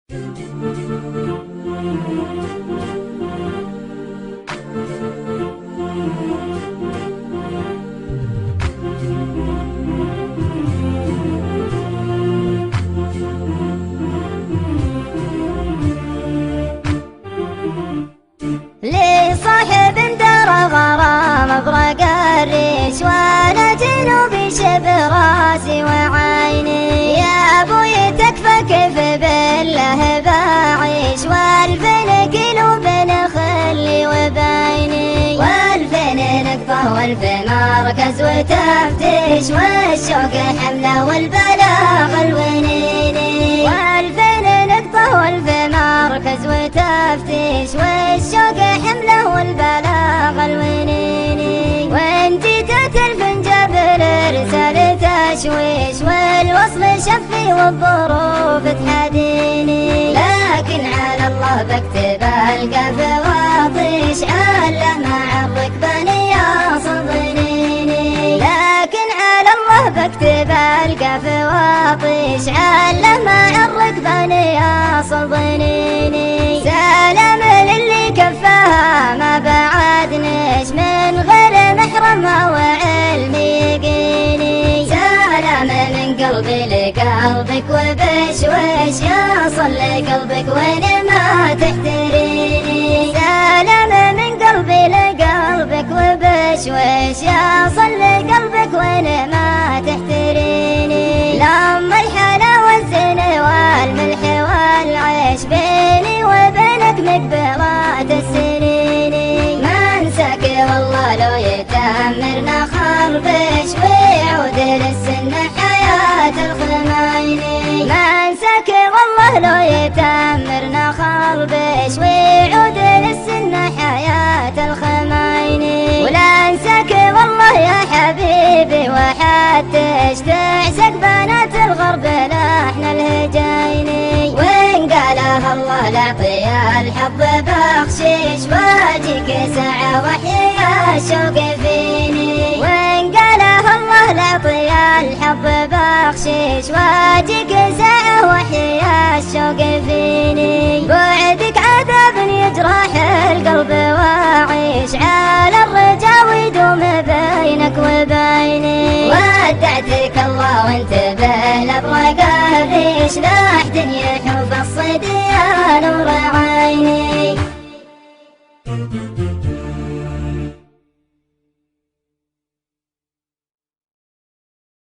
لصاحب دار غرام ابرق الريش وانا جنوبي شب راسي وعيني، يا ابوي تكفى كيف بالله بعيش، والفين كيلو بين خلي وبيني، والفين نقطة والفين مركز وتفتيش، والشوق حمله والبلاغ الونيني، والفين نقطة والفين مركز وتفتيش، والشوق حمله والبلاغ الونيني، وان جيت تلفن جبل رسالة تشويش، والوصل شفي والظروف تحديني، لكن على الله بكتب القف واطيش، على مع الركبان يصل ظنيني، لكن على الله بكتب القف واطيش، على مع الركبان يصل ظنيني، سلام للي كفاها ما بعدنيش، من غير محرم وعلم يقيني، سلام من قلبي لقلبك وبشويش، يصل لقلبك وين ما تحتريني، سلام من قلبي لقلبك وبشويش، يصل لقلبك وين ما تحتريني، لما الحلا والزين والملح والعيش، بيني وبينك مقبرات السنين، ما انساك والله لو يتأمرنا خربش، ويعود للسنة حياة الخمايني، ما انساك والله لو يتأمرنا خربش، ويعود للسنة حياة الخمايني، ولا انساك والله يا حبيبي وحتى تعسك بنات الغرب لحن الهجايني، وين قالها الله لعطي الحظ بخشيش، واجيك ساعة وحيا الشوق فيني، وين قالها الله لعطي الحظ بخشيش، واجيك ساعة وحيا الشوق فيني، بعدك عذاب يجرح القلب واعيش، على الرجا ويدوم بينك وبيني، ودعتك الله وانت بالابرق الريش، لا احد